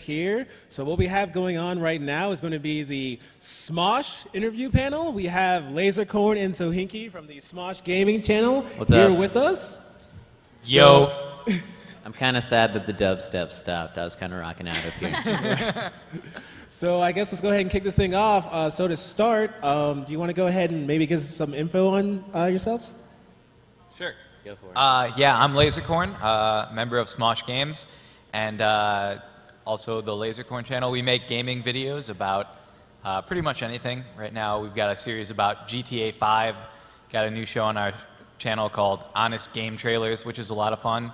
here. So what we have going on right now is going to be the Smosh interview panel. We have LaserCorn and Sohinki from the Smosh Gaming channel here with us. Yo. I'm kind of sad that the dubstep stopped. I was kind of rocking out up here. So I guess let's go ahead and kick this thing off. So to start, do you want to go ahead and maybe give some info on yourselves? Sure. Go for it. Yeah, I'm LaserCorn, member of SmoshGames, and also the LaserCorn channel. We make gaming videos about pretty much anything. Right now we've got a series about GTA 5, got a new show on our channel called Honest Game Trailers, which is a lot of fun.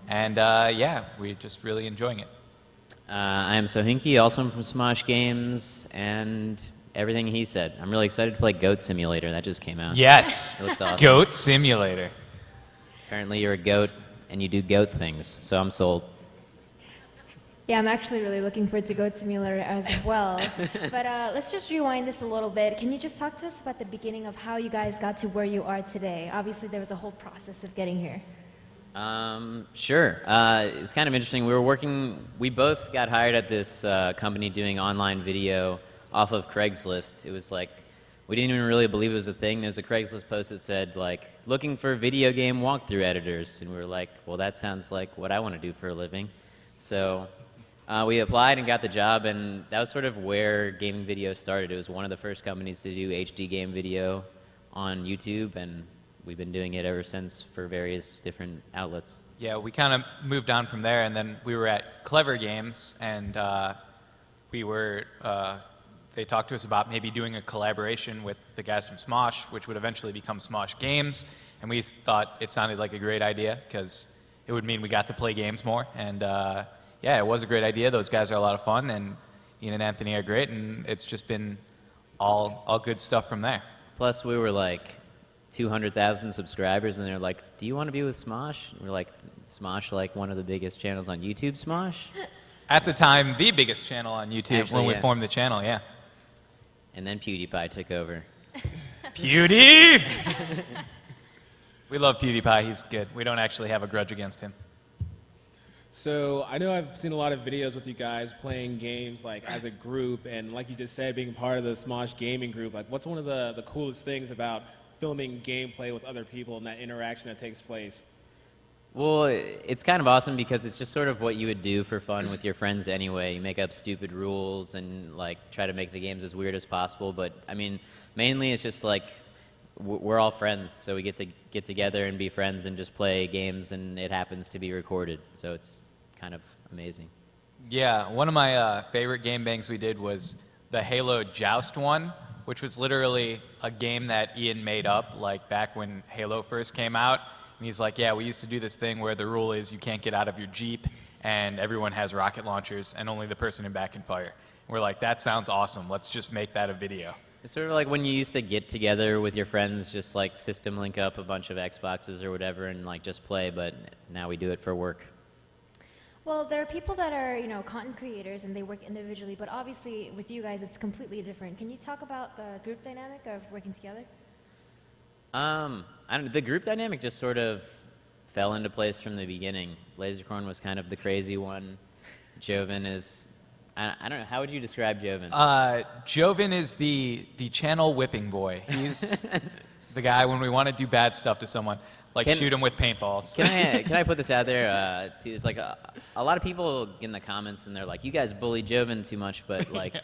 And yeah, we're just really enjoying it. I am Sohinki, also from SmoshGames, and everything he said. I'm really excited to play Goat Simulator. That just came out. Yes! It looks awesome. Goat Simulator. Apparently you're a goat, and you do goat things, so I'm sold. Yeah, I'm actually really looking forward to Goat Simulator as well. But let's just rewind this a little bit. Can you just talk to us about the beginning of how you guys got to where you are today? Obviously, there was a whole process of getting here. Sure. It's kind of interesting. We both got hired at this company doing online video off of Craigslist. It was like, we didn't even really believe it was a thing. There's a Craigslist post that said, like, looking for video game walkthrough editors. And we were like, well, that sounds like what I want to do for a living. So we applied and got the job, and that was sort of where gaming video started. It was one of the first companies to do HD game video on YouTube, and we've been doing it ever since for various different outlets. Yeah, we kind of moved on from there, and then we were at Clever Games, and they talked to us about maybe doing a collaboration with the guys from Smosh, which would eventually become SmoshGames, and we thought it sounded like a great idea because it would mean we got to play games more, and yeah, it was a great idea. Those guys are a lot of fun, and Ian and Anthony are great, and it's just been all good stuff from there. Plus, we were like 200,000 subscribers, and they're like, do you want to be with Smosh? And we're like, Smosh, like one of the biggest channels on YouTube, Smosh? At the time, the biggest channel on YouTube. Actually, when we yeah. formed the channel, yeah. And then PewDiePie took over. Pewdie! We love PewDiePie. He's good. We don't actually have a grudge against him. So I know I've seen a lot of videos with you guys playing games like as a group, and like you just said, being part of the Smosh Gaming group. Like, what's one of the coolest things about filming gameplay with other people and that interaction that takes place? Well, it's kind of awesome because it's just sort of what you would do for fun with your friends anyway. You make up stupid rules and like try to make the games as weird as possible. But I mean, mainly it's just like we're all friends, so we get to get together and be friends and just play games, and it happens to be recorded. So it's kind of amazing. Yeah, one of my favorite game bangs we did was the Halo Joust one, which was literally a game that Ian made up, like back when Halo first came out. And he's like, yeah, we used to do this thing where the rule is you can't get out of your Jeep, and everyone has rocket launchers, and only the person in back can fire. And we're like, that sounds awesome. Let's just make that a video. It's sort of like when you used to get together with your friends, just like system link up a bunch of Xboxes or whatever and like just play, but now we do it for work. Well, there are people that are, content creators and they work individually, but obviously with you guys it's completely different. Can you talk about the group dynamic of working together? The group dynamic just sort of fell into place from the beginning. LaserCorn was kind of the crazy one. Joven is, I don't know, how would you describe Joven? Joven is the channel whipping boy. He's the guy when we want to do bad stuff to someone, like shoot him with paintballs. Can I put this out there? Too? It's like a lot of people in the comments, and they're like, you guys bully Joven too much, but like,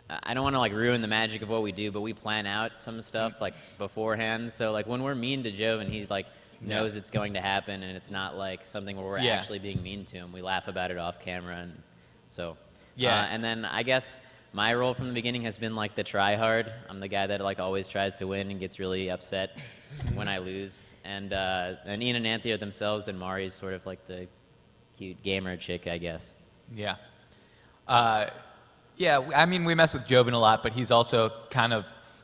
I don't want to like ruin the magic of what we do, but we plan out some stuff like beforehand. So like when we're mean to Joven, he like knows it's going to happen, and it's not like something where we're actually being mean to him. We laugh about it off camera, and so and then I guess my role from the beginning has been like the try hard. I'm the guy that like always tries to win and gets really upset when I lose. And Ian and Anthony are themselves, and Mari's sort of like the cute gamer chick, I guess. Yeah. Yeah, I mean, we mess with Joven a lot, but he's also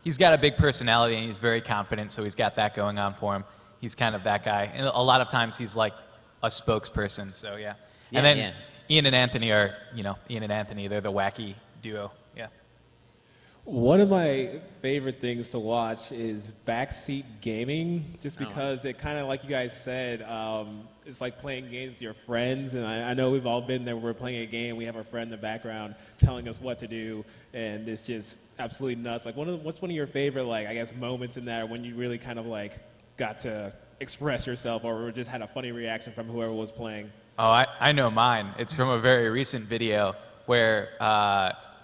he's got a big personality, and he's very confident, so he's got that going on for him. He's kind of that guy. And a lot of times he's like a spokesperson, so yeah. And then Ian and Anthony are, Ian and Anthony, they're the wacky duo, yeah. One of my favorite things to watch is Backseat Gaming, just Oh. because it kind of, like you guys said, it's like playing games with your friends. And I know we've all been there where we're playing a game, we have our friend in the background telling us what to do, and it's just absolutely nuts. Like, what's one of your favorite, like, I guess, moments in that when you really kind of, like, got to express yourself or just had a funny reaction from whoever was playing? Oh, I know mine. It's from a very recent video where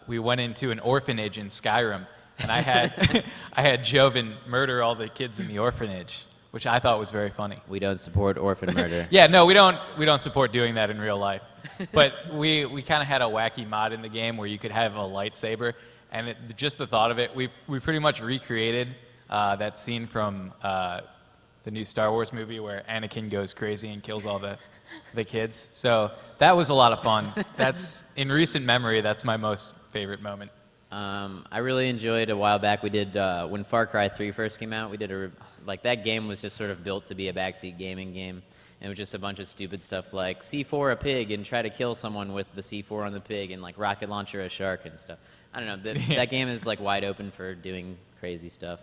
we went into an orphanage in Skyrim, and I had I had Joven murder all the kids in the orphanage, which I thought was very funny. We don't support orphan murder. Yeah, no, we don't support doing that in real life. But we kind of had a wacky mod in the game where you could have a lightsaber, and just the thought of it, we pretty much recreated that scene from the new Star Wars movie where Anakin goes crazy and kills all the kids. So that was a lot of fun. That's in recent memory. That's my most favorite moment. I really enjoyed a while back. We did when Far Cry 3 first came out. We did that game was just sort of built to be a backseat gaming game. And it was just a bunch of stupid stuff like C4 a pig and try to kill someone with the C4 on the pig and like rocket launcher a shark and stuff. I don't know. That game is like wide open for doing crazy stuff.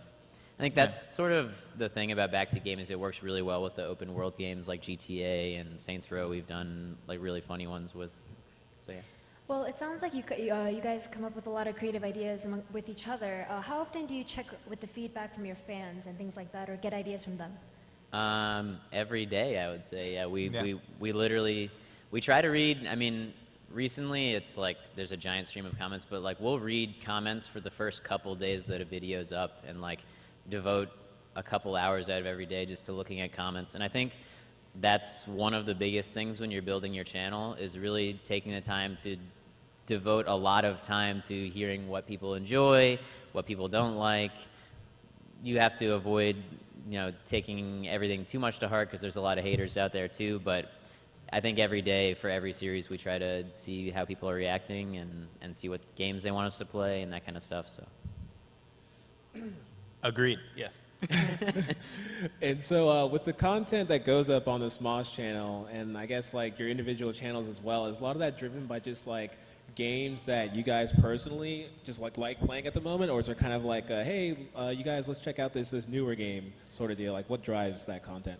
I think that's sort of the thing about backseat gaming is it works really well with the open world games like GTA and Saints Row. We've done like really funny ones with. So, yeah. Well, it sounds like you guys come up with a lot of creative ideas with each other. How often do you check with the feedback from your fans and things like that, or get ideas from them? Every day, I would say. Yeah, we literally try to read. I mean, recently it's like there's a giant stream of comments, but like we'll read comments for the first couple days that a video's up and like devote a couple hours out of every day just to looking at comments. And I think that's one of the biggest things when you're building your channel is really taking the time to devote a lot of time to hearing what people enjoy, what people don't like. You have to avoid, taking everything too much to heart because there's a lot of haters out there too, but I think every day for every series we try to see how people are reacting and see what games they want us to play and that kind of stuff. So. Agreed. Yes. And so with the content that goes up on the Smosh channel, and I guess like your individual channels as well, is a lot of that driven by just like games that you guys personally just like playing at the moment, or is there kind of like hey, you guys, let's check out this newer game sort of deal? Like, what drives that content?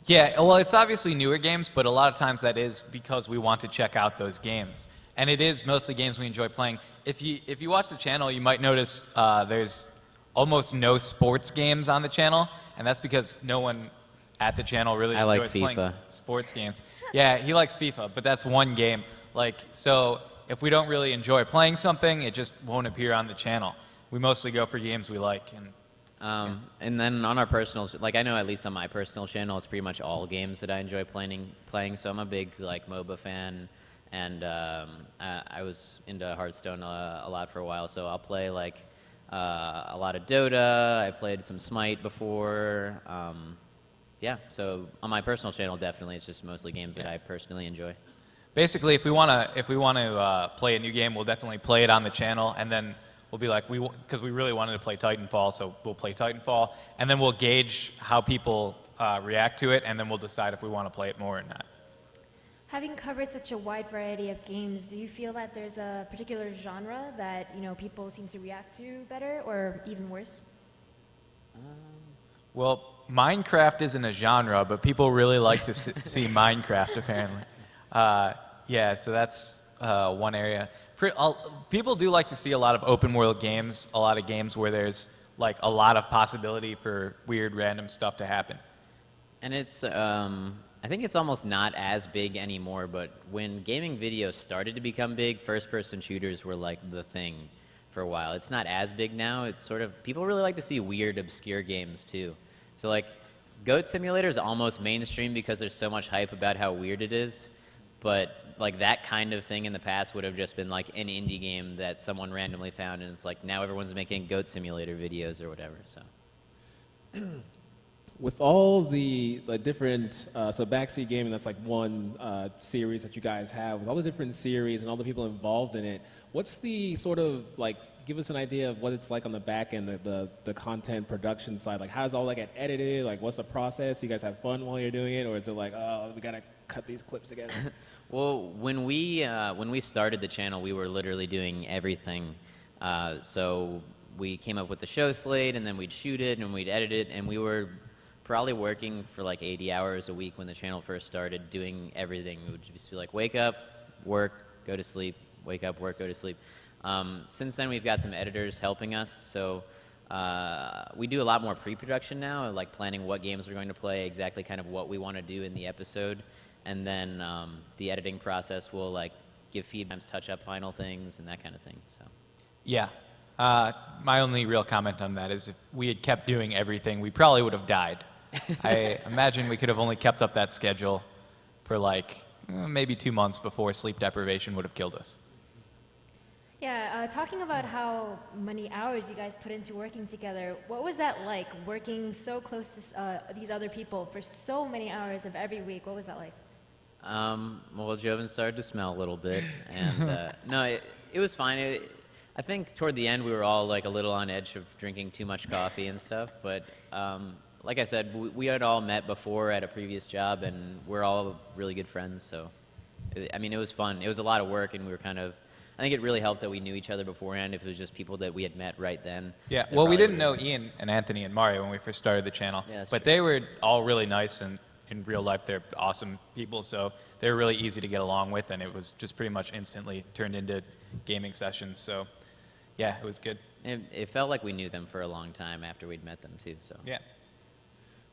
Yeah, well, it's obviously newer games, but a lot of times that is because we want to check out those games, and it is mostly games we enjoy playing. If you watch the channel, you might notice there's almost no sports games on the channel, and that's because no one at the channel really enjoys playing sports games. Yeah, he likes FIFA, but that's one game. Like, so if we don't really enjoy playing something, it just won't appear on the channel. We mostly go for games we like. And then on our personal, like I know at least on my personal channel, it's pretty much all games that I enjoy playing. So I'm a big like MOBA fan, and I was into Hearthstone a lot for a while. So I'll play like a lot of Dota. I played some Smite before. Yeah, so on my personal channel, definitely it's just mostly games that I personally enjoy. Basically, if we want to play a new game, we'll definitely play it on the channel, and then we'll be like, because we really wanted to play Titanfall, so we'll play Titanfall, and then we'll gauge how people react to it, and then we'll decide if we want to play it more or not. Having covered such a wide variety of games, do you feel that there's a particular genre that people seem to react to better, or even worse? Well, Minecraft isn't a genre, but people really like to see Minecraft, apparently. Yeah, so that's one area. People do like to see a lot of open world games, a lot of games where there's like a lot of possibility for weird random stuff to happen. And it's I think it's almost not as big anymore, but when gaming videos started to become big, first-person shooters were like the thing for a while. It's not as big now. It's sort of, people really like to see weird, obscure games too. So like, Goat Simulator is almost mainstream because there's so much hype about how weird it is, but like that kind of thing in the past would have just been like an indie game that someone randomly found, and it's like now everyone's making Goat Simulator videos or whatever, so. With all the different, so Backseat Gaming, that's like one series that you guys have. With all the different series and all the people involved in it, what's the sort of like, give us an idea of what it's like on the back end, the content production side. Like, how does all that get edited? Like, what's the process? You guys have fun while you're doing it, or is it like, oh, we gotta cut these clips together? Well, when we started the channel, we were literally doing everything. So we came up with the show slate, and then we'd shoot it, and we'd edit it, and we were probably working for like 80 hours a week when the channel first started, doing everything. We would just be like, wake up, work, go to sleep, wake up, work, go to sleep. Since then, we've got some editors helping us, so we do a lot more pre-production now, like planning what games we're going to play, exactly kind of what we want to do in the episode, and then the editing process will like give feedback, touch up final things, and that kind of thing. So. Yeah. My only real comment on that is if we had kept doing everything, we probably would have died. I imagine we could have only kept up that schedule for like maybe 2 months before sleep deprivation would have killed us. Yeah, talking about how many hours you guys put into working together, what was that like, working so close to these other people for so many hours of every week? What was that like? Well, Joven started to smell a little bit, and no, it was fine. I think toward the end we were all like a little on edge of drinking too much coffee and stuff, but like I said, we had all met before at a previous job, and we're all really good friends, so I mean, it was fun. It was a lot of work, and we were kind of, I think it really helped that we knew each other beforehand. If it was just people that we had met right then. Yeah, well, we didn't know Ian and Anthony and Mario when we first started the channel, Yeah, that's but true. they were all really nice, and in real life they're awesome people, so they were really easy to get along with, and it was just pretty much instantly turned into gaming sessions, so yeah, it was good. It felt like we knew them for a long time after we'd met them too, so. Yeah.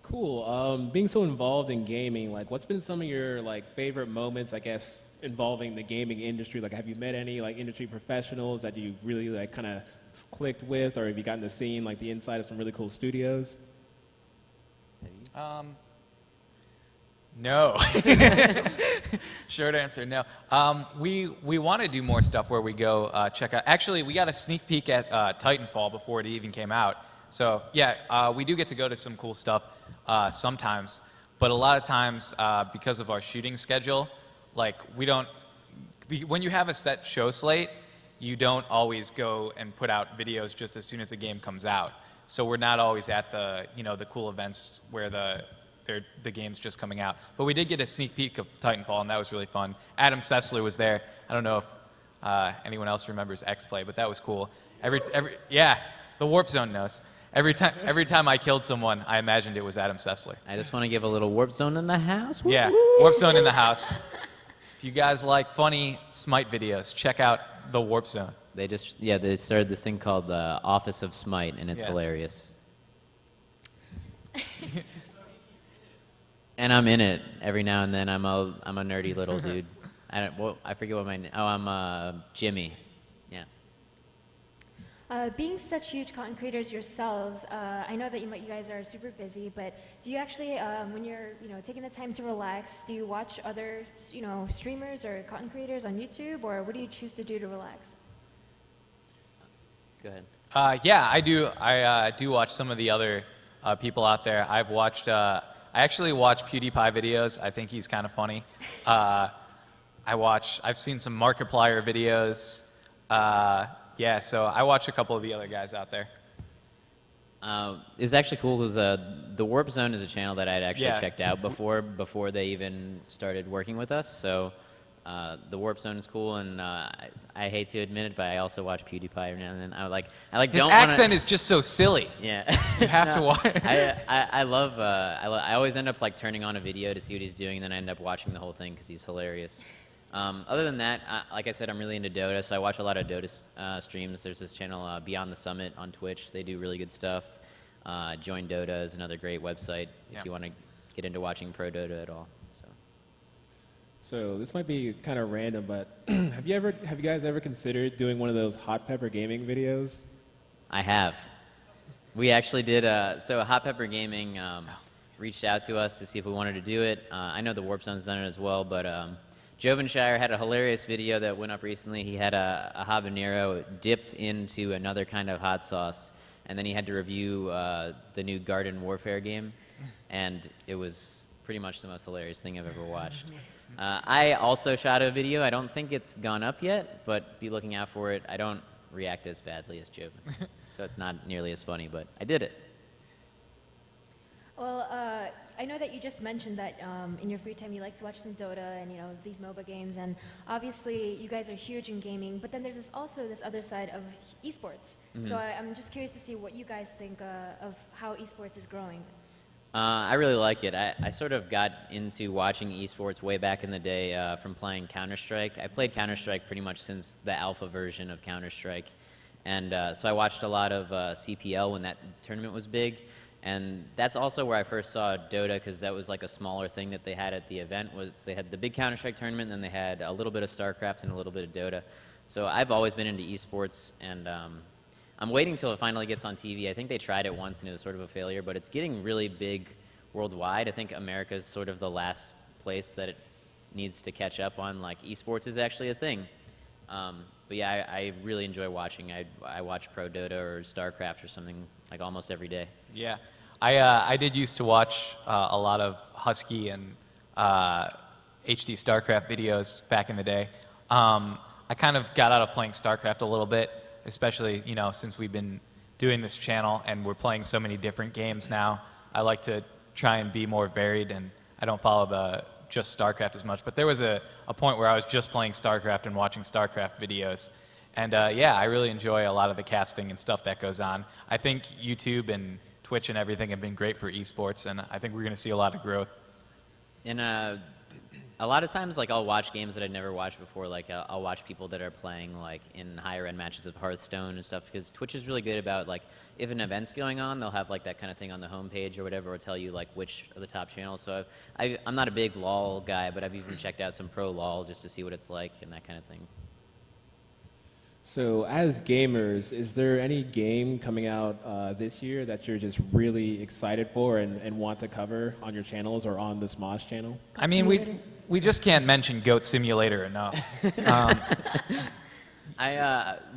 Cool. Being so involved in gaming, like, what's been some of your like favorite moments, I guess, involving the gaming industry? Like, have you met any like industry professionals that you really like kind of clicked with, or have you gotten to see like the inside of some really cool studios? No. Short answer, no. We want to do more stuff where we go check out. Actually, we got a sneak peek at Titanfall before it even came out. So yeah, we do get to go to some cool stuff sometimes. But a lot of times, because of our shooting schedule, like when you have a set show slate, you don't always go and put out videos just as soon as the game comes out. So we're not always at the cool events where the game's just coming out. But we did get a sneak peek of Titanfall, and that was really fun. Adam Sessler was there. I don't know if anyone else remembers X-Play, but that was cool. Yeah, the Warp Zone knows. Every time I killed someone, I imagined it was Adam Sessler. I just want to give a little Warp Zone in the house. Woo-hoo! Yeah, Warp Zone in the house. If you guys like funny Smite videos, check out the Warp Zone. They started this thing called the Office of Smite, and it's Yeah. hilarious. And I'm in it every now and then. I'm a nerdy little dude. I forget what my name. Oh, I'm Jimmy. Yeah. Being such huge content creators yourselves, I know that you guys are super busy, but do you actually, when you're taking the time to relax, do you watch other streamers or content creators on YouTube, or what do you choose to do to relax? Go ahead. Yeah, I do. I do watch some of the other people out there. I've watched. I actually watch PewDiePie videos. I think he's kind of funny. I've seen some Markiplier videos. Yeah, so I watch a couple of the other guys out there. It was actually cool because the Warp Zone is a channel that I'd actually Yeah. checked out before they even started working with us. So the Warp Zone is cool, and I hate to admit it, but I also watch PewDiePie every now and then. His don't accent wanna, is just so silly. Yeah. You have to watch. I always end up like turning on a video to see what he's doing, and then I end up watching the whole thing because he's hilarious. Other than that, like I said, I'm really into Dota, so I watch a lot of Dota streams. There's this channel, Beyond the Summit, on Twitch. They do really good stuff. Join Dota is another great website if you want to get into watching pro Dota at all. So this might be kind of random, but have you guys ever considered doing one of those hot pepper gaming videos? I have. We actually did. So Hot Pepper Gaming reached out to us to see if we wanted to do it. I know the Warp Zone's done it as well, but Jovenshire had a hilarious video that went up recently. He had a habanero dipped into another kind of hot sauce, and then he had to review the new Garden Warfare game, and it was pretty much the most hilarious thing I've ever watched. I also shot a video. I don't think it's gone up yet, but be looking out for it. I don't react as badly as Joven, so it's not nearly as funny, but I did it. Well, I know that you just mentioned that in your free time you like to watch some Dota and these MOBA games, and obviously you guys are huge in gaming. But then there's also this other side of esports. So I'm just curious to see what you guys think of how esports is growing. I really like it. I sort of got into watching esports way back in the day from playing Counter-Strike. I played Counter-Strike pretty much since the alpha version of Counter-Strike. And so I watched a lot of CPL when that tournament was big. And that's also where I first saw Dota, because that was like a smaller thing that they had at the event. Was they had the big Counter-Strike tournament, and then they had a little bit of StarCraft and a little bit of Dota. So I've always been into esports, and I'm waiting till it finally gets on TV. I think they tried it once, and it was sort of a failure, but it's getting really big worldwide. I think America is sort of the last place that it needs to catch up on. Like, esports is actually a thing. But yeah, I really enjoy watching. I watch Pro Dota or StarCraft or something like almost every day. Yeah, I did used to watch a lot of Husky and HD StarCraft videos back in the day. I kind of got out of playing StarCraft a little bit, especially since we've been doing this channel and we're playing so many different games now. I like to try and be more varied, and I don't follow just StarCraft as much. But there was a point where I was just playing StarCraft and watching StarCraft videos. And yeah, I really enjoy a lot of the casting and stuff that goes on. I think YouTube and Twitch and everything have been great for esports, and I think we're going to see a lot of growth. And a lot of times, like, I'll watch games that I'd never watched before. Like, I'll watch people that are playing, like, in higher-end matches of Hearthstone and stuff, because Twitch is really good about, like, if an event's going on, they'll have, like, that kind of thing on the homepage or whatever, or tell you, like, which are the top channels. So I'm not a big LOL guy, but I've even checked out some pro LOL just to see what it's like and that kind of thing. So as gamers, is there any game coming out this year that you're just really excited for and want to cover on your channels or on the Smosh channel? I mean, we just can't mention Goat Simulator enough.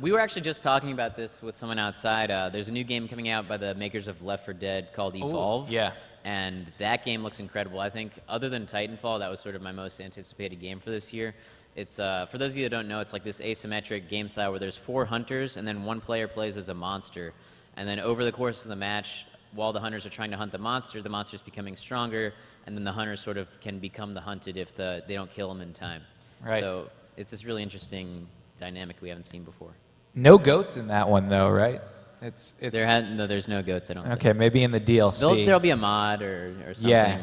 We were actually just talking about this with someone outside. There's a new game coming out by the makers of Left 4 Dead called Evolve. Ooh, yeah. And that game looks incredible. I think other than Titanfall, that was sort of my most anticipated game for this year. It's for those of you that don't know, it's like this asymmetric game style where there's 4 hunters and then one player plays as a monster. And then over the course of the match, while the hunters are trying to hunt the monster's becoming stronger, and then the hunters sort of can become the hunted if they don't kill them in time. Right. So it's this really interesting dynamic we haven't seen before. No goats in that one, though, right? It's There's no goats, I don't think. okay, maybe in the DLC. There'll be a mod or something. Yeah,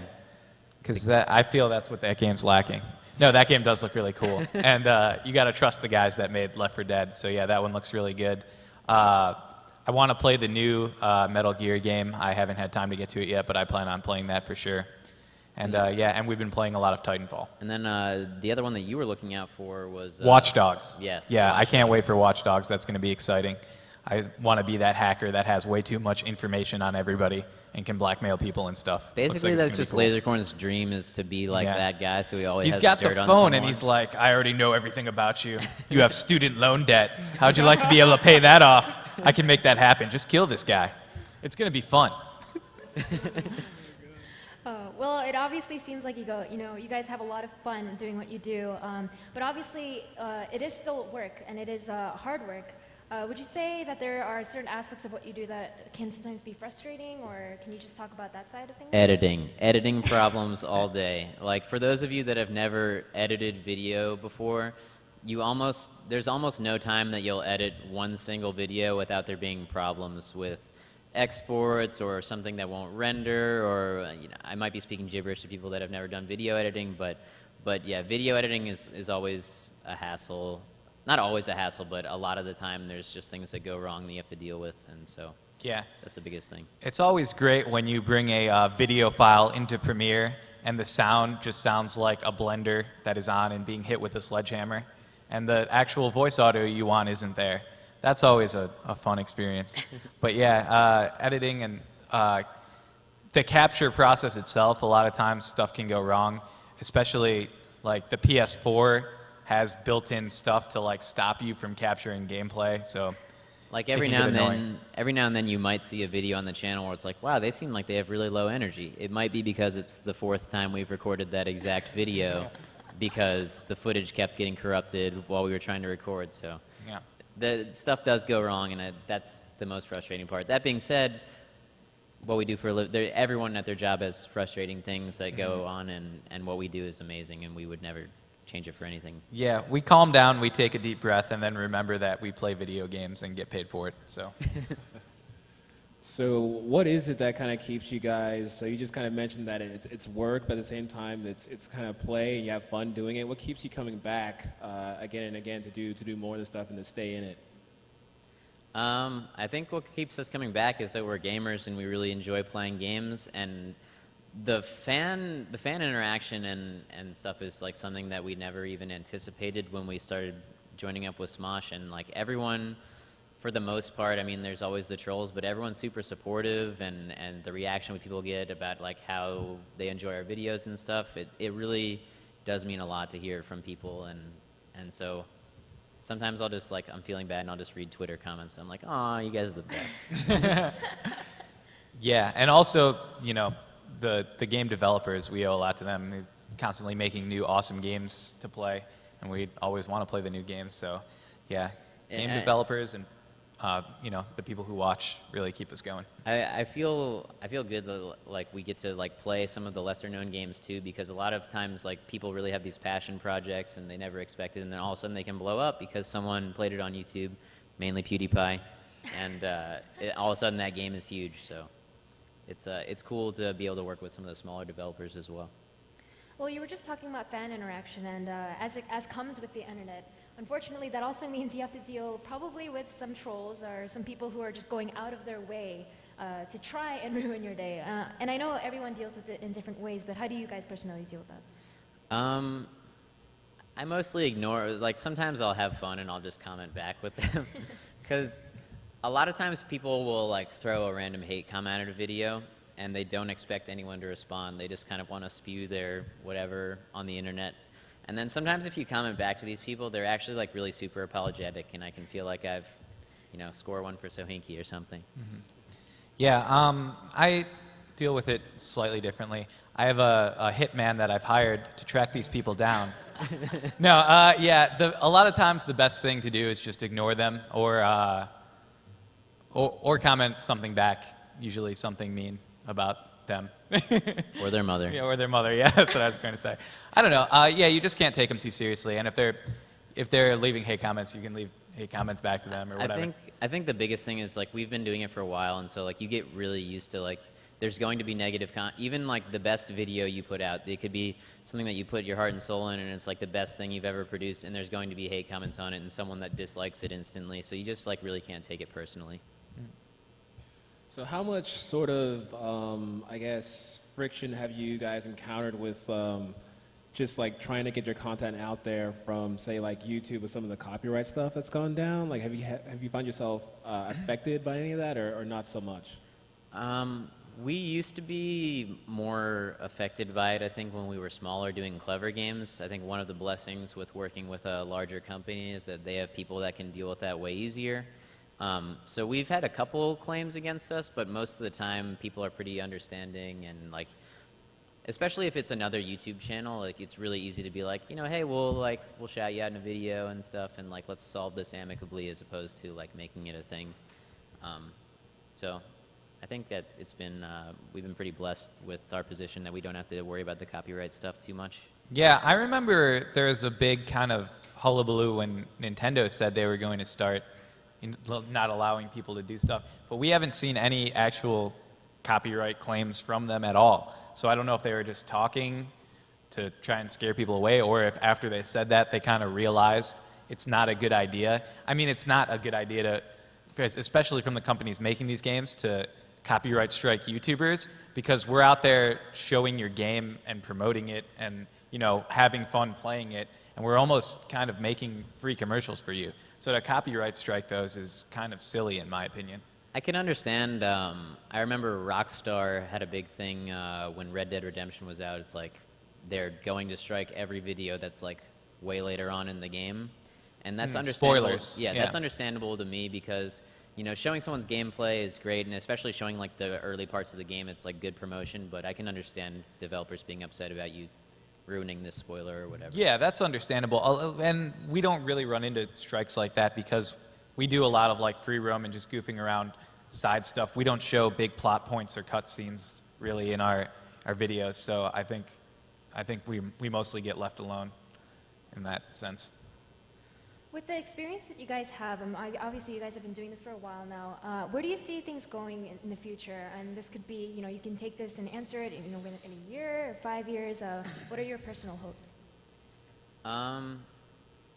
because I feel that's what that game's lacking. No, that game does look really cool, and you got to trust the guys that made Left 4 Dead. So yeah, that one looks really good. I want to play the new Metal Gear game. I haven't had time to get to it yet, but I plan on playing that for sure. And yeah, and we've been playing a lot of Titanfall. And then the other one that you were looking out for was Watch Dogs. Yes. Yeah, Watch I can't Dogs. wait for Watch Dogs. That's going to be exciting. I want to be that hacker that has way too much information on everybody and can blackmail people and stuff. Basically, Looks like that's just it's gonna be LaserCorn's dream, is to be like Yeah. that guy, so he always He's has got dirt the on phone and someone. he's like, I already know everything about you. You have student loan debt. How'd you like to be able to pay that off? I can make that happen. Just kill this guy. It's going to be fun. Well, it obviously seems like you guys have a lot of fun doing what you do, but obviously it is still work, and it is hard work. Would you say that there are certain aspects of what you do that can sometimes be frustrating, or can you just talk about that side of things? Editing problems all day. Like, for those of you that have never edited video before, there's almost no time that you'll edit one single video without there being problems with exports or something that won't render, or I might be speaking gibberish to people that have never done video editing, but yeah, video editing is always a hassle. Not always a hassle, but a lot of the time there's just things that go wrong that you have to deal with, and so Yeah. that's the biggest thing. It's always great when you bring a video file into Premiere and the sound just sounds like a blender that is on and being hit with a sledgehammer, and the actual voice audio you want isn't there. That's always a fun experience. But yeah, editing and the capture process itself, a lot of times stuff can go wrong, especially like the PS4 has built-in stuff to like stop you from capturing gameplay. So Like it every can now get and annoying. then, every now and then you might see a video on the channel where it's like, wow, they seem like they have really low energy. It might be because it's the 4th time we've recorded that exact video because the footage kept getting corrupted while we were trying to record. So yeah. the stuff does go wrong, and that's the most frustrating part. That being said, what we do for a living. Everyone at their job has frustrating things that go on, and what we do is amazing, and we would never change it for anything. Yeah, we calm down, we take a deep breath, and then remember that we play video games and get paid for it. So, So what is it that kind of keeps you guys? So you just kind of mentioned that it's work, but at the same time it's kind of play and you have fun doing it. What keeps you coming back again and again to do more of this stuff and to stay in it? I think what keeps us coming back is that we're gamers and we really enjoy playing games, and the fan interaction and stuff is like something that we never even anticipated when we started joining up with Smosh. And like everyone, for the most part, I mean, there's always the trolls, but everyone's super supportive, and the reaction people get about like how they enjoy our videos and stuff, it really does mean a lot to hear from people, and so sometimes I'll just like, I'm feeling bad and I'll just read Twitter comments and I'm like, aw, you guys are the best. yeah, and also, you know, the game developers, we owe a lot to them. They're constantly making new awesome games to play, and we always want to play the new games. So, yeah, game developers and you know, the people who watch really keep us going. I feel good that like we get to like play some of the lesser known games too, because a lot of times like people really have these passion projects and they never expect it, and then all of a sudden they can blow up because someone played it on YouTube, mainly PewDiePie, and all of a sudden that game is huge. So it's cool to be able to work with some of the smaller developers as well. Well, you were just talking about fan interaction, and as comes with the internet, unfortunately, that also means you have to deal probably with some trolls or some people who are just going out of their way to try and ruin your day. And I know everyone deals with it in different ways, but how do you guys personally deal with that? I mostly ignore, like sometimes I'll have fun and I'll just comment back with them. Because a lot of times people will like throw a random hate comment at a video and they don't expect anyone to respond. They just kind of want to spew their whatever on the internet. And then sometimes if you comment back to these people, they're actually like really super apologetic, and I can feel like I've, you know, score one for Sohinki or something. Mm-hmm. Yeah, I deal with it slightly differently. I have a hitman that I've hired to track these people down. No, yeah, a lot of times the best thing to do is just ignore them or comment something back, usually something mean about them. Or their mother. Yeah, or their mother. Yeah, that's what I was going to say. I don't know. Yeah, you just can't take them too seriously. And if they're leaving hate comments, you can leave hate comments back to them or whatever. I think the biggest thing is like we've been doing it for a while, and so like you get really used to like there's going to be negative even like the best video you put out. It could be something that you put your heart and soul in, and it's like the best thing you've ever produced, and there's going to be hate comments on it and someone that dislikes it instantly. So you just like really can't take it personally. So how much sort of, I guess, friction have you guys encountered with just like trying to get your content out there from, say, like YouTube with some of the copyright stuff that's gone down? Like, have you found yourself affected by any of that, or not so much? We used to be more affected by it, I think, when we were smaller doing clever games. I think one of the blessings with working with a larger company is that they have people that can deal with that way easier. So we've had a couple claims against us, but most of the time people are pretty understanding, and like, especially if it's another YouTube channel, like it's really easy to be like, you know, hey, we'll shout you out in a video and stuff, and like let's solve this amicably as opposed to like making it a thing. So I think that we've been pretty blessed with our position that we don't have to worry about the copyright stuff too much. Yeah, I remember there was a big kind of hullabaloo when Nintendo said they were going to start not allowing people to do stuff, but we haven't seen any actual copyright claims from them at all. So I don't know if they were just talking to try and scare people away, or if after they said that they kind of realized it's not a good idea. I mean, it's not a good idea especially from the companies making these games, to copyright strike YouTubers, because we're out there showing your game and promoting it and, you know, having fun playing it, and we're almost kind of making free commercials for you. So to copyright strike those is kind of silly, in my opinion. I can understand. I remember Rockstar had a big thing when Red Dead Redemption was out. It's like they're going to strike every video that's like way later on in the game, and that's understandable. Spoilers. Yeah, that's understandable to me because, you know, showing someone's gameplay is great, and especially showing like the early parts of the game, it's like good promotion. But I can understand developers being upset about you ruining this spoiler or whatever. Yeah, that's understandable. And we don't really run into strikes like that because we do a lot of like free roam and just goofing around side stuff. We don't show big plot points or cutscenes really in our videos, so I think we mostly get left alone in that sense. With the experience that you guys have, obviously you guys have been doing this for a while now. Where do you see things going in the future? And this could be, you can take this and answer it, in a year or 5 years. What are your personal hopes?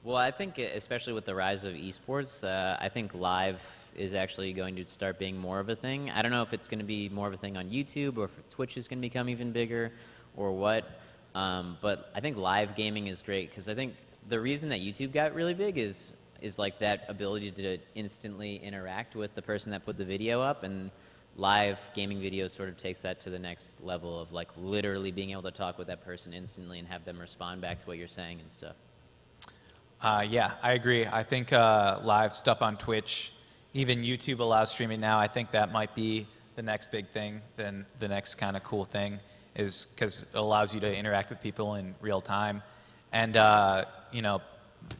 Well, I think especially with the rise of esports, I think live is actually going to start being more of a thing. I don't know if it's going to be more of a thing on YouTube or if Twitch is going to become even bigger or what. But I think live gaming is great because I think the reason that YouTube got really big is like that ability to instantly interact with the person that put the video up, and live gaming videos sort of takes that to the next level of like literally being able to talk with that person instantly and have them respond back to what you're saying and stuff. Yeah, I agree. I think live stuff on Twitch, even YouTube allows streaming now. I think that might be the next big thing, then the next kind of cool thing is because it allows you to interact with people in real time. And,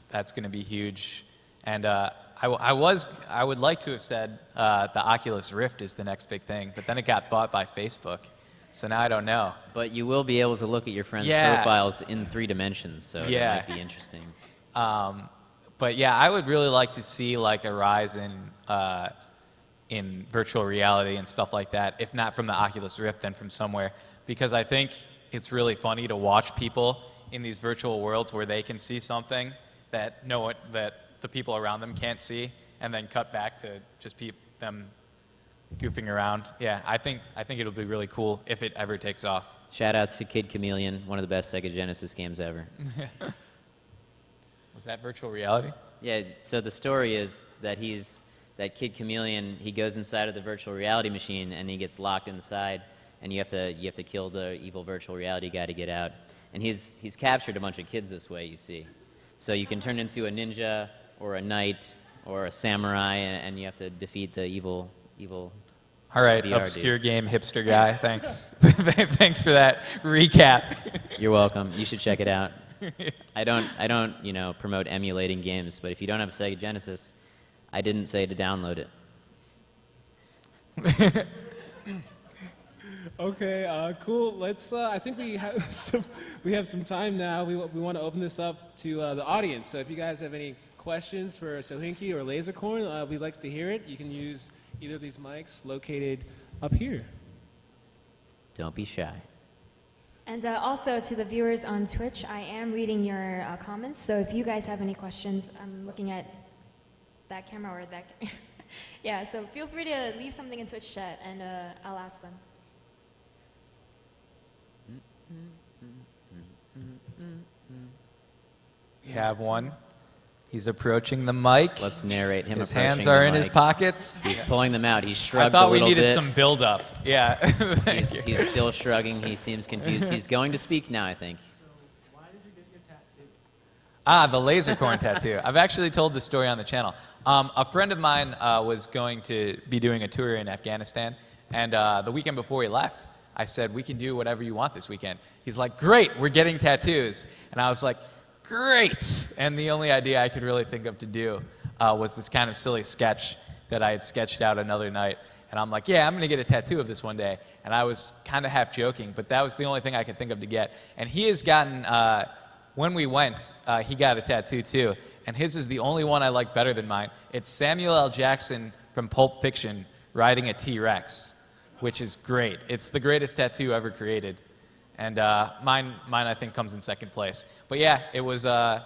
that's going to be huge. And I would like to have said the Oculus Rift is the next big thing, but then it got bought by Facebook. So now I don't know. But you will be able to look at your friends' profiles in 3 dimensions, so that might be interesting. But yeah, I would really like to see like a rise in virtual reality and stuff like that, if not from the Oculus Rift, then from somewhere. Because I think it's really funny to watch people in these virtual worlds where they can see something that that the people around them can't see, and then cut back to just them goofing around. Yeah, I think it'll be really cool if it ever takes off. Shout outs to Kid Chameleon, one of the best Sega Genesis games ever. Was that virtual reality? Yeah, so the story is that that Kid Chameleon, he goes inside of the virtual reality machine and he gets locked inside, and you have to kill the evil virtual reality guy to get out. And he's captured a bunch of kids this way, you see. So you can turn into a ninja or a knight or a samurai, and you have to defeat the evil. All right, VR obscure dude. game hipster guy. Thanks. Thanks for that recap. You're welcome. You should check it out. I don't promote emulating games, but if you don't have a Sega Genesis, I didn't say to download it. Okay, cool. Let's. I think we have some time now. We want to open this up to the audience. So if you guys have any questions for Sohinki or LaserCorn, we'd like to hear it. You can use either of these mics located up here. Don't be shy. And also to the viewers on Twitch, I am reading your comments. So if you guys have any questions, I'm looking at that camera or that. Yeah. So feel free to leave something in Twitch chat, and I'll ask them. We have one. He's approaching the mic. Let's narrate him. His approaching hands are the in his mic. pockets. He's pulling them out. He's I shrugged thought a we little needed bit. some build-up. Yeah. He's still shrugging. He seems confused. He's going to speak now, I think. Why did you get your tattoo? The LaserCorn tattoo. I've actually told this story on the channel. A friend of mine was going to be doing a tour in Afghanistan, and the weekend before he left, I said, we can do whatever you want this weekend. He's like, great, we're getting tattoos. And I was like, great. And the only idea I could really think of to do was this kind of silly sketch that I had sketched out another night. And I'm like, yeah, I'm going to get a tattoo of this one day. And I was kind of half joking, but that was the only thing I could think of to get. And he has gotten, when we went, he got a tattoo too. And his is the only one I like better than mine. It's Samuel L. Jackson from Pulp Fiction riding a T-Rex, which is great. It's the greatest tattoo ever created. And mine I think comes in second place. But yeah, it was a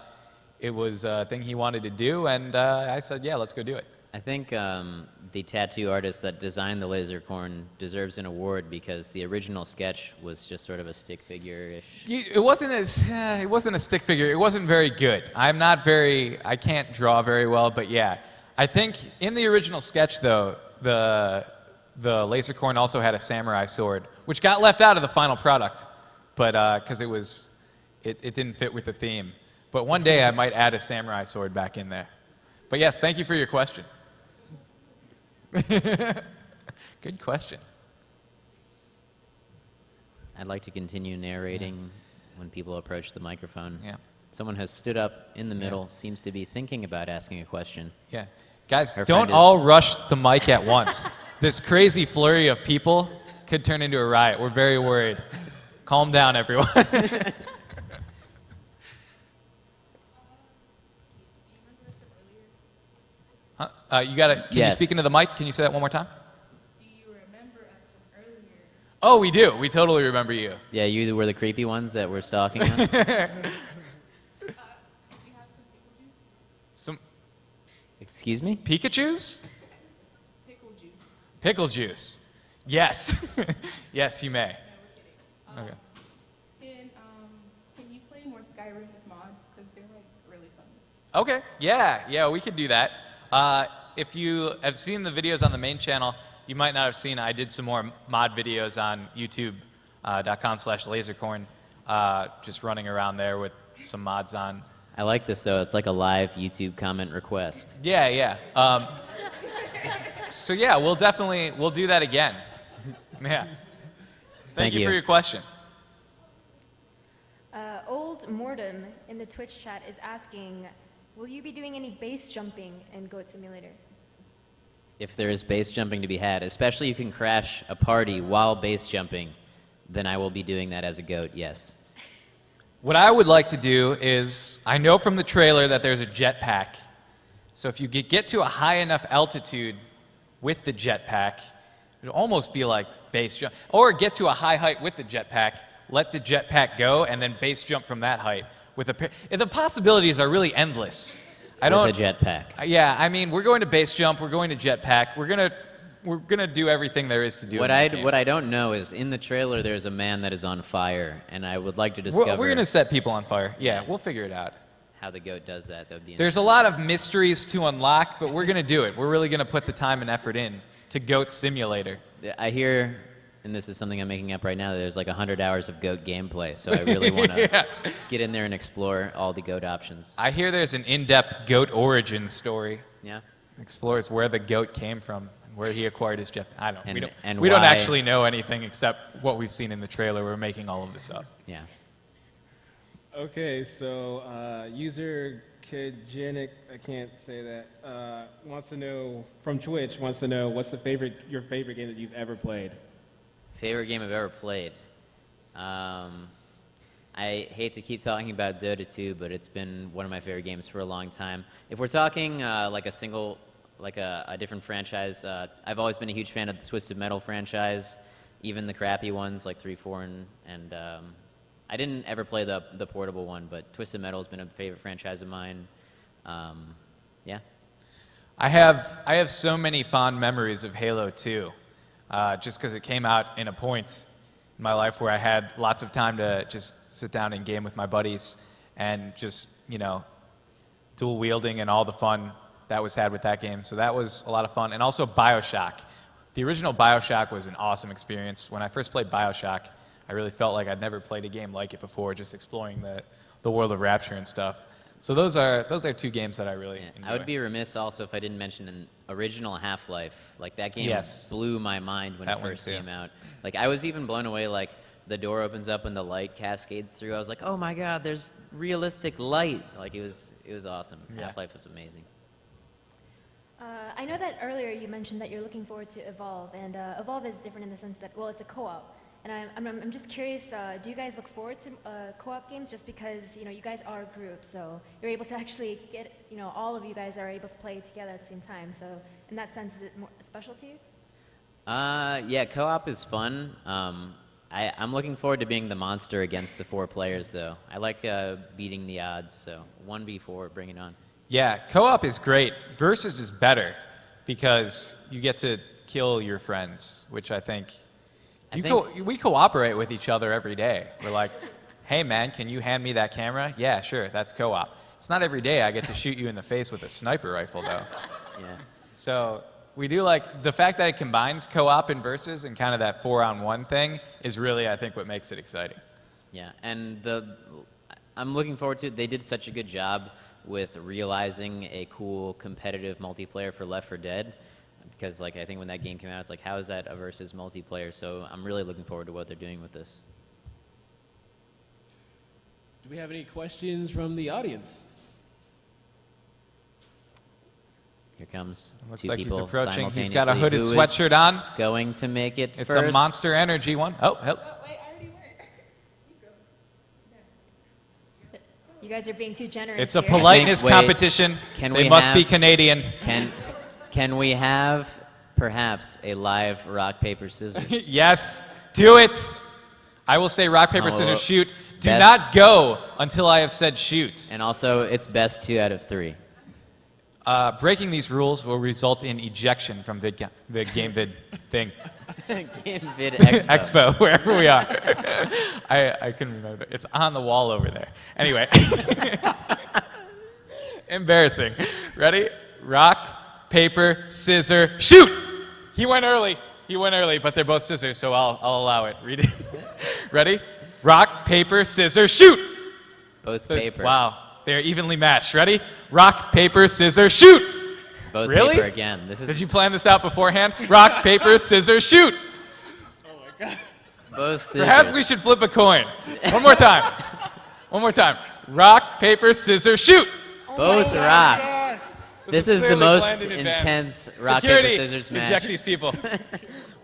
thing he wanted to do, and I said, yeah, let's go do it. I think the tattoo artist that designed the LaserCorn deserves an award because the original sketch was just sort of a stick figure-ish. It wasn't a stick figure. It wasn't very good. I can't draw very well, but yeah. I think in the original sketch, though, the LaserCorn also had a samurai sword, which got left out of the final product, but because it didn't fit with the theme. But one day I might add a samurai sword back in there. But yes, thank you for your question. Good question. I'd like to continue narrating when people approach the microphone. Yeah. Someone has stood up in the middle, seems to be thinking about asking a question. Yeah. Guys, Her don't friend all rush the mic at once. this crazy flurry of people could turn into a riot. We're very worried. Calm down, everyone. You gotta. Can you Yes. speak into the mic? Can you say that one more time? Do you remember us from earlier? Oh, we do. We totally remember you. Yeah, you were the creepy ones that were stalking us. Do you have some pickle juice? Some Excuse me? Pikachus? Pickle juice. Pickle juice. Yes. Yes, you may. No, we're kidding. Okay. Can you play more Skyrim with mods? Because they're like really fun. Okay. Yeah, we could do that. If you have seen the videos on the main channel, you might not have seen I did some more mod videos on youtube.com/LaserCorn, just running around there with some mods on. I like this, though. It's like a live YouTube comment request. Yeah. So yeah, we'll do that again. Yeah. Thank you for your question. Old Mordem in the Twitch chat is asking, will you be doing any base jumping in Goat Simulator? If there is base jumping to be had, especially if you can crash a party while base jumping, then I will be doing that as a goat, yes. What I would like to do is, I know from the trailer that there's a jetpack. So if you get to a high enough altitude with the jetpack, it'd almost be like base jump. Or get to a high height with the jetpack, let the jetpack go, and then base jump from that height. The possibilities are really endless. With a jetpack. Yeah, I mean, we're going to base jump, we're going to jetpack, we're gonna do everything there is to do. What I don't know is in the trailer there's a man that is on fire, and I would like to discover. We're gonna set people on fire. Yeah, we'll figure it out. How the goat does that. That would be. There's a lot of mysteries to unlock, but we're gonna do it. We're really gonna put the time and effort in to Goat Simulator. I hear, and this is something I'm making up right now, that there's like 100 hours of goat gameplay, so I really want to get in there and explore all the goat options. I hear there's an in-depth goat origin story. Yeah. Explores where the goat came from and where he acquired his jet. I don't. And We don't why- actually know anything except what we've seen in the trailer. We're making all of this up. Yeah. Okay, so user Kajanic, I can't say that, wants to know, from Twitch, wants to know what's your favorite game that you've ever played? Favorite game I've ever played. I hate to keep talking about Dota 2, but it's been one of my favorite games for a long time. If we're talking like a different franchise, I've always been a huge fan of the Twisted Metal franchise, even the crappy ones like 3, 4, and I didn't ever play the portable one, but Twisted Metal has been a favorite franchise of mine. Yeah. I have so many fond memories of Halo 2, just because it came out in a point in my life where I had lots of time to just sit down and game with my buddies and just, dual wielding and all the fun that was had with that game. So that was a lot of fun. And also BioShock. The original BioShock was an awesome experience. When I first played BioShock, I really felt like I'd never played a game like it before, just exploring the world of Rapture and stuff. So those are two games that I really enjoy. I would be remiss also if I didn't mention an original Half-Life. Like that game blew my mind when it first came out. Like I was even blown away. Like the door opens up and the light cascades through. I was like, oh my god, there's realistic light. Like it was awesome. Yeah. Half-Life was amazing. I know that earlier you mentioned that you're looking forward to Evolve, and Evolve is different in the sense that, well, it's a co-op. And I'm just curious, do you guys look forward to co-op games just because, you guys are a group, so you're able to actually get, all of you guys are able to play together at the same time. So in that sense, is it more special to you? Yeah, co-op is fun. I'm looking forward to being the monster against the 4 players, though. I like beating the odds, so 1v4, bring it on. Yeah, co-op is great. Versus is better because you get to kill your friends, which I think... we cooperate with each other every day. We're like, hey man, can you hand me that camera? Yeah, sure, that's co-op. It's not every day I get to shoot you in the face with a sniper rifle, though. Yeah. So we do like the fact that it combines co-op and versus and kind of that 4-on-1 thing is really, I think, what makes it exciting. Yeah, and I'm looking forward to it. They did such a good job with realizing a cool competitive multiplayer for Left 4 Dead. Because I think when that game came out, it's like, how is that a versus multiplayer? So I'm really looking forward to what they're doing with this. Do we have any questions from the audience? Here comes Looks two like he's people approaching. He's got a simultaneously. hooded Who is sweatshirt on. going to make it It's first? a Monster Energy one. Oh, hell. Oh, wait, I already went. You guys are being too generous. It's a here. politeness wait, competition. can They we must be have- Canadian. Can we have perhaps a live rock paper scissors? Yes, do it. I will say rock, paper, Oh, scissors, shoot. Do best- not go until I have said shoot. And also, it's best 2 out of 3. Breaking these rules will result in ejection from the GameVid thing. GameVidExpo. Expo, wherever we are. I couldn't remember. It's on the wall over there. Anyway. Embarrassing. Ready? Rock, paper, scissor, shoot! He went early, but they're both scissors, so I'll allow it. Read it. Ready? Rock, paper, scissors, shoot! Both paper. Wow, they're evenly matched. Ready? Rock, paper, scissors, shoot! Both Really? paper again. This is Did you plan this out beforehand? Rock, paper, scissors, shoot! both scissors. Perhaps we should flip a coin. One more time. One more time. Rock, paper, scissors, shoot! Oh Both my God. rock. This is the clearly most planned in advance. intense rock, Security, paper, scissors match. eject these people.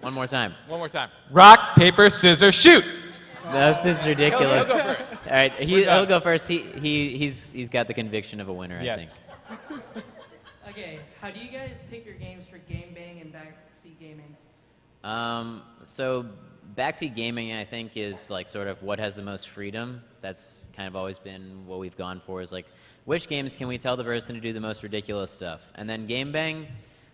One more time. One more time. Rock, paper, scissors, shoot! This is ridiculous. He'll go first. All right, We're he'll done. go first. He's got the conviction of a winner, I Yes. think. Okay, how do you guys pick your games for Game Bang and Backseat Gaming? So backseat gaming, I think, is like sort of what has the most freedom. That's kind of always been what we've gone for. Is like, which games can we tell the person to do the most ridiculous stuff? And then Game Bang,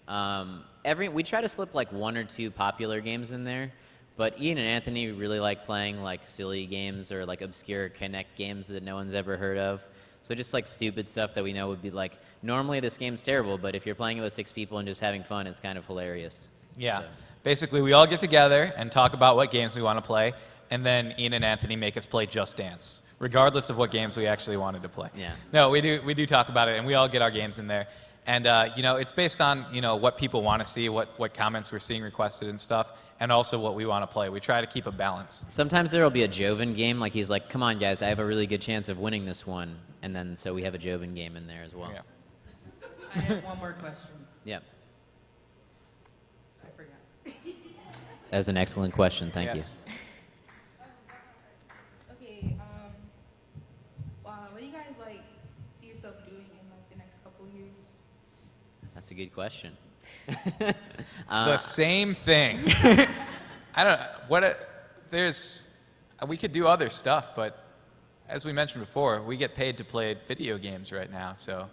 we try to slip like 1 or 2 popular games in there. But Ian and Anthony really like playing like silly games or like obscure Connect games that no one's ever heard of. So just like stupid stuff that we know would be like, normally this game's terrible, but if you're playing it with 6 people and just having fun, it's kind of hilarious. Yeah. So- Basically, we all get together and talk about what games we want to play, and then Ian and Anthony make us play Just Dance, regardless of what games we actually wanted to play. Yeah. No, we do talk about it, and we all get our games in there. And, it's based on, what people want to see, what comments we're seeing requested and stuff, and also what we want to play. We try to keep a balance. Sometimes there will be a Joven game, like he's like, come on guys, I have a really good chance of winning this one. And then so we have a Joven game in there as well. Yeah. I have one more question. Yep. I forgot. That was an excellent question, thank Yes. Okay, what do you guys like see yourself doing in like the next couple of years? you. That's a good question. The same thing. I don't know. We could do other stuff, but as we mentioned before, we get paid to play video games right now, so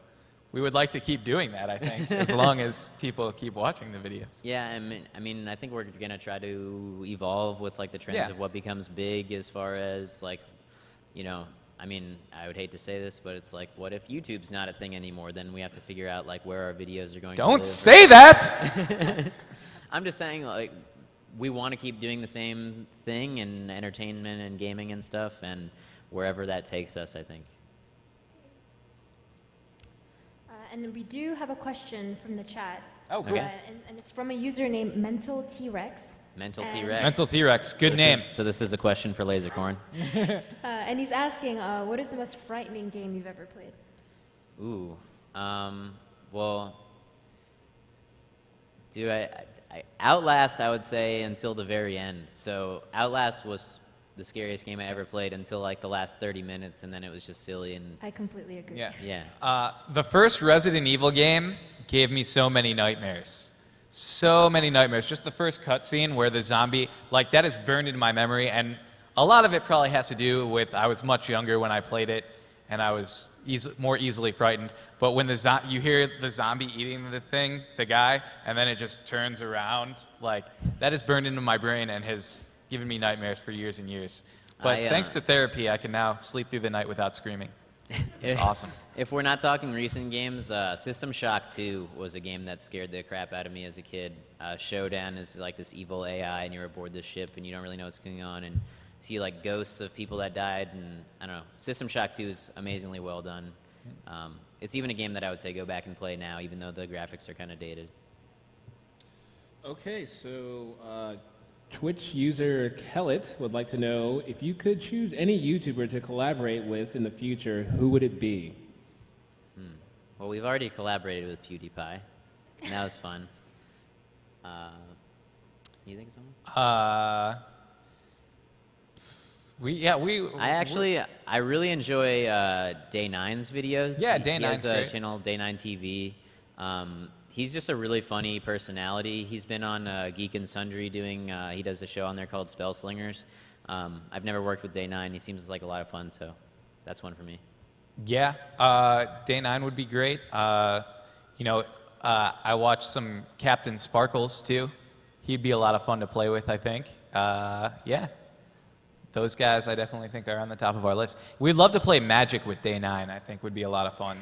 we would like to keep doing that, I think, as long as people keep watching the videos. Yeah, I mean, I think we're gonna try to evolve with like the trends Yeah. of what becomes big as far as like, I mean, I would hate to say this, but it's like, what if YouTube's not a thing anymore? Then we have to figure out like where our videos are going to Don't live. say that! I'm just saying, like, we want to keep doing the same thing in entertainment and gaming and stuff, and wherever that takes us, I think. And we do have a question from the chat. Oh, cool. Okay. And it's from a user named Mental T-Rex. Mental And- T-Rex. Mental T-Rex, good name. So this is a question for LaserCorn. And he's asking, what is the most frightening game you've ever played? Ooh. Well, Outlast, I would say, until the very end. So Outlast was the scariest game I ever played until like the last 30 minutes, and then it was just silly and I completely agree. Yeah. yeah. The first Resident Evil game gave me so many nightmares. So many nightmares. Just the first cutscene where the zombie, like, that is burned into my memory, and a lot of it probably has to do with I was much younger when I played it, and I was more easily frightened. But when you hear the zombie eating the guy, and then it just turns around, like, that is burned into my brain and has given me nightmares for years and years. But thanks to therapy, I can now sleep through the night without screaming. It's awesome. If we're not talking recent games, System Shock 2 was a game that scared the crap out of me as a kid. Showdown is like this evil AI, and you're aboard this ship, and you don't really know what's going on, and see like ghosts of people that died, and I don't know. System Shock 2 is amazingly well done. It's even a game that I would say go back and play now, even though the graphics are kind of dated. Okay, so Twitch user Kellet would like to know if you could choose any YouTuber to collaborate with in the future, who would it be? Well, we've already collaborated with PewDiePie. And that was fun. You think someone? I really enjoy Day 9's videos. Yeah, Day He 9's has a great. channel, Day 9 TV. He's just a really funny personality. He's been on Geek and Sundry doing, he does a show on there called Spell Slingers. I've never worked with Day 9. He seems like a lot of fun, so that's one for me. Yeah, Day 9 would be great. I watched some Captain Sparkles, too. He'd be a lot of fun to play with, I think. Yeah. Those guys, I definitely think, are on the top of our list. We'd love to play Magic with Day 9, I think would be a lot of fun.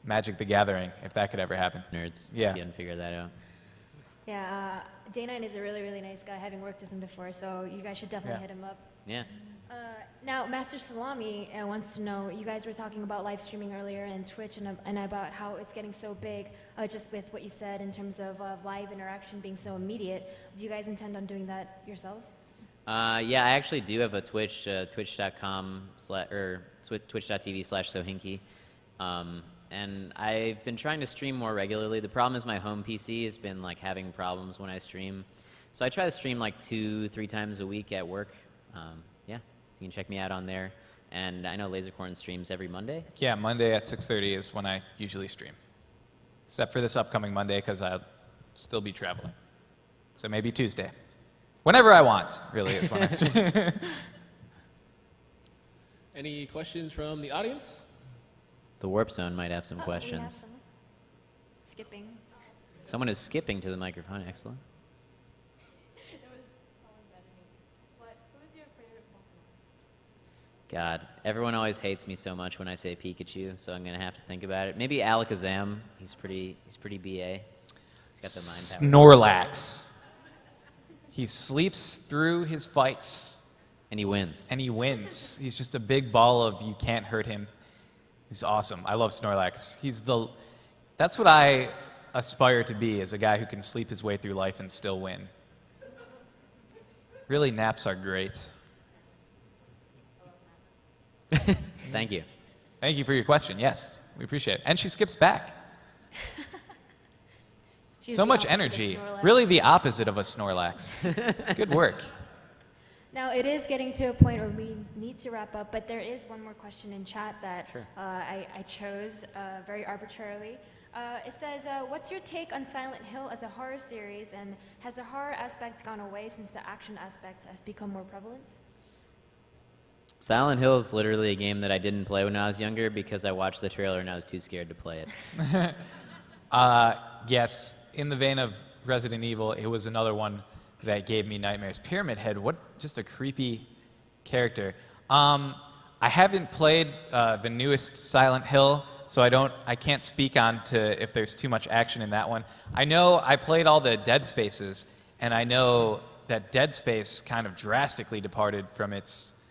Magic the Gathering, if that could ever happen. Nerds. Yeah. If you hadn't figured that out. Yeah, Day 9 is a really, really nice guy, having worked with him before, so you guys should definitely hit him up. Yeah. Now, Master Salami wants to know, you guys were talking about live streaming earlier and Twitch and about how it's getting so big, just with what you said in terms of live interaction being so immediate. Do you guys intend on doing that yourselves? Yeah, I actually do have a Twitch, twitch.tv/Sohinki. And I've been trying to stream more regularly. The problem is my home PC has been like having problems when I stream. So I try to stream like 2-3 times a week at work. Yeah, you can check me out on there. And I know LaserCorn streams every Monday. Yeah, Monday at 6:30 is when I usually stream. Except for this upcoming Monday, because I'll still be traveling. So maybe Tuesday. Whenever I want, really, is when I stream. Any questions from the audience? The Warp Zone might have some We have questions. someone. Skipping. Someone is skipping to the microphone. Excellent. God, everyone always hates me so much when I say Pikachu, so I'm gonna have to think about it. Maybe Alakazam. He's pretty BA. He's got the mind power. Snorlax. He sleeps through his fights, And he wins. and he wins. He's just a big ball of you can't hurt him. He's awesome. I love Snorlax. That's what I aspire to be, as a guy who can sleep his way through life and still win. Really, naps are great. Thank you. Thank you for your question. Yes, we appreciate it. And she skips back. She's So the much opposite of energy. Snorlax. Really the opposite of a Snorlax. Good work. Now, it is getting to a point where we need to wrap up, but there is one more question in chat that I chose very arbitrarily. It says, what's your take on Silent Hill as a horror series, and has the horror aspect gone away since the action aspect has become more prevalent? Silent Hill is literally a game that I didn't play when I was younger because I watched the trailer and I was too scared to play it. Yes, in the vein of Resident Evil, it was another one that gave me nightmares. Pyramid Head, what just a creepy character. I haven't played the newest Silent Hill, so I can't speak on to if there's too much action in that one. I know I played all the Dead Spaces, and I know that Dead Space kind of drastically departed from its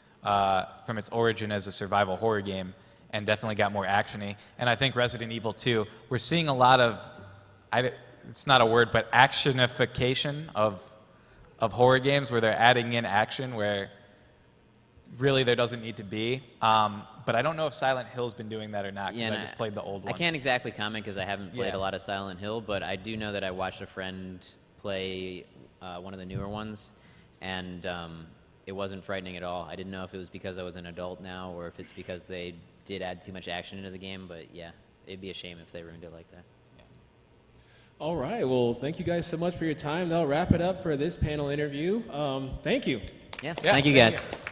origin as a survival horror game, and definitely got more actiony. And I think Resident Evil 2, we're seeing a lot of, it's not a word, but actionification of horror games, where they're adding in action where really there doesn't need to be. But I don't know if Silent Hill's been doing that or not, because I just played the old ones. I can't exactly comment because I haven't played Yeah. a lot of Silent Hill, but I do know that I watched a friend play one of the newer ones, and it wasn't frightening at all. I didn't know if it was because I was an adult now or if it's because they did add too much action into the game, but yeah, it'd be a shame if they ruined it like that. All right. Well, thank you guys so much for your time. That'll wrap it up for this panel interview. Thank you. Yeah, Yeah, thank you thank guys. you.